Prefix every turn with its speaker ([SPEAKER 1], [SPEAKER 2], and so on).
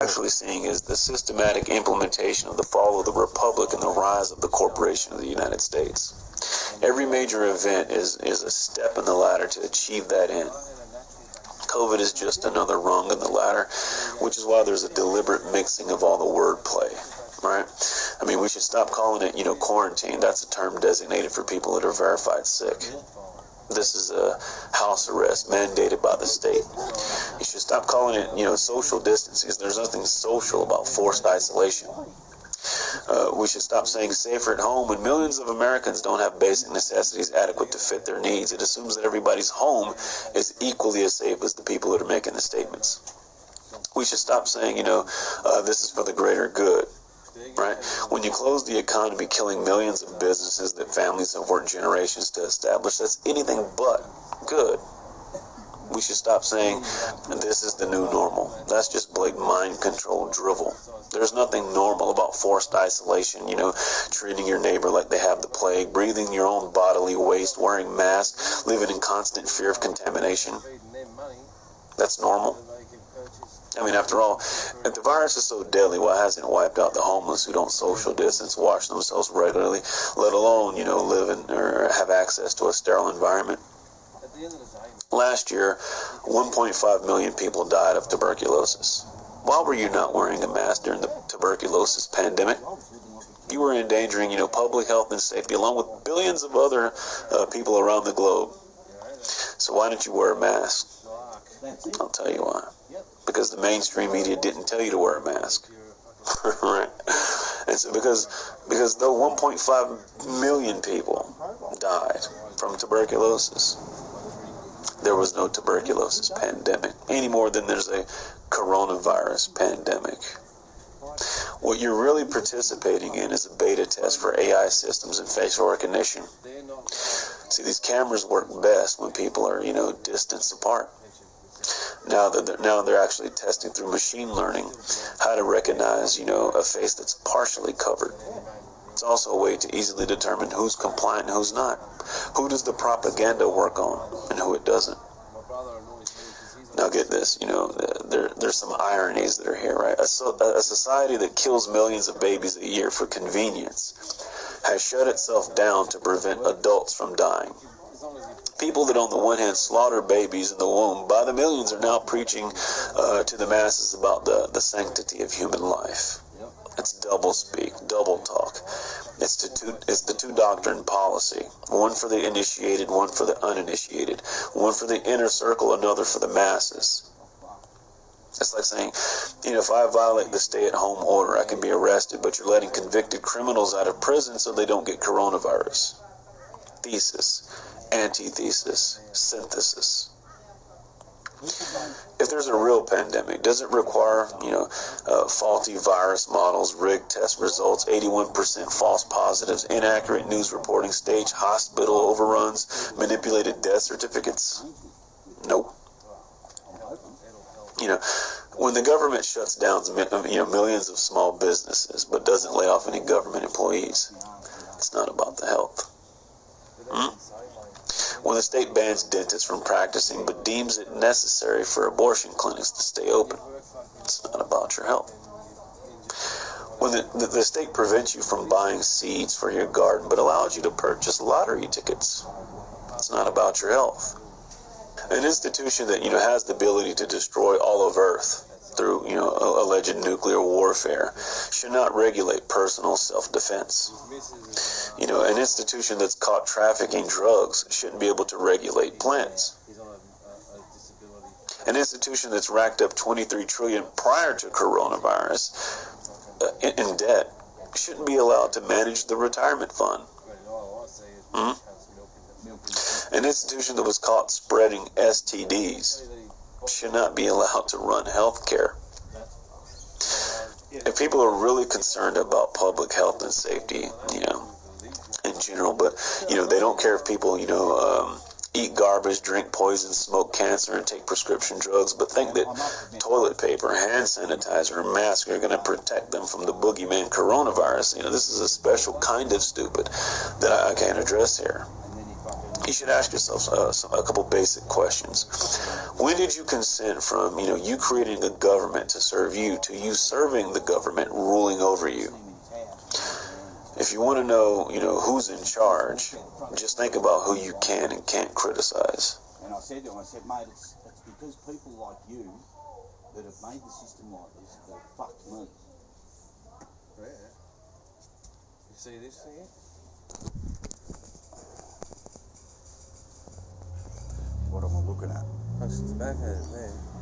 [SPEAKER 1] actually seeing is the systematic implementation of the fall of the Republic and the rise of the corporation of the United States. Every major event is a step in the ladder to achieve that end. COVID is just another rung in the ladder, which is why there's a deliberate mixing of all the wordplay, right? I mean, we should stop calling it, quarantine. That's a term designated for people that are verified sick. This is a house arrest mandated by the state. You should stop calling it, social distancing. There's nothing social about forced isolation. We should stop saying safer at home when millions of Americans don't have basic necessities adequate to fit their needs. It assumes that everybody's home is equally as safe as the people that are making the statements. We should stop saying, this is for the greater good. Right? When you close the economy, killing millions of businesses that families have worked generations to establish, that's anything but good. We should stop saying this is the new normal. That's just blatant mind control drivel. There's nothing normal about forced isolation, treating your neighbor like they have the plague, breathing your own bodily waste, wearing masks, living in constant fear of contamination. That's normal. I mean, after all, if the virus is so deadly, why hasn't it wiped out the homeless who don't social distance, wash themselves regularly, let alone, live in or have access to a sterile environment? Last year, 1.5 million people died of tuberculosis. Why were you not wearing a mask during the tuberculosis pandemic? You were endangering, public health and safety, along with billions of other people around the globe. So why didn't you wear a mask? I'll tell you why. Because the mainstream media didn't tell you to wear a mask. Right? And so because though 1.5 million people died from tuberculosis, there was no tuberculosis pandemic any more than there's a coronavirus pandemic. What you're really participating in is a beta test for AI systems and facial recognition. See, these cameras work best when people are, distance apart. Now they're actually testing through machine learning how to recognize, a face that's partially covered. It's also a way to easily determine who's compliant and who's not. Who does the propaganda work on and who it doesn't? Now get this, there's some ironies that are here, right? A society that kills millions of babies a year for convenience has shut itself down to prevent adults from dying. People that on the one hand slaughter babies in the womb by the millions are now preaching to the masses about the sanctity of human life. It's double speak, double talk. It's the two doctrine policy. One for the initiated, one for the uninitiated. One for the inner circle, another for the masses. It's like saying, if I violate the stay-at-home order, I can be arrested, but you're letting convicted criminals out of prison so they don't get coronavirus. Thesis, antithesis, synthesis. If there's a real pandemic, does it require, faulty virus models, rigged test results, 81% false positives, inaccurate news reporting, staged hospital overruns, manipulated death certificates? Nope. When the government shuts down, millions of small businesses, but doesn't lay off any government employees, it's not about the health. When the state bans dentists from practicing but deems it necessary for abortion clinics to stay open, it's not about your health. When the state prevents you from buying seeds for your garden but allows you to purchase lottery tickets, it's not about your health. An institution that has the ability to destroy all of Earth through alleged nuclear warfare should not regulate personal self-defense. An institution that's caught trafficking drugs shouldn't be able to regulate plants. An institution that's racked up $23 trillion prior to coronavirus in debt shouldn't be allowed to manage the retirement fund. An institution that was caught spreading STDs should not be allowed to run health care. If people are really concerned about public health and safety, in general, but, they don't care if people, eat garbage, drink poison, smoke cancer, and take prescription drugs, but think that toilet paper, hand sanitizer, and mask are going to protect them from the boogeyman coronavirus. This is a special kind of stupid that I can't address here. you should ask yourself a couple basic questions. When did you consent from, you creating a government to serve you, to you serving the government ruling over you? If you want to know, who's in charge, just think about who you can and can't criticize.
[SPEAKER 2] And I said to him, mate, it's because people like you that have made the system like this that fucked me.
[SPEAKER 3] Yeah. You see this here?
[SPEAKER 2] What am I looking at?
[SPEAKER 3] That's tobacco there.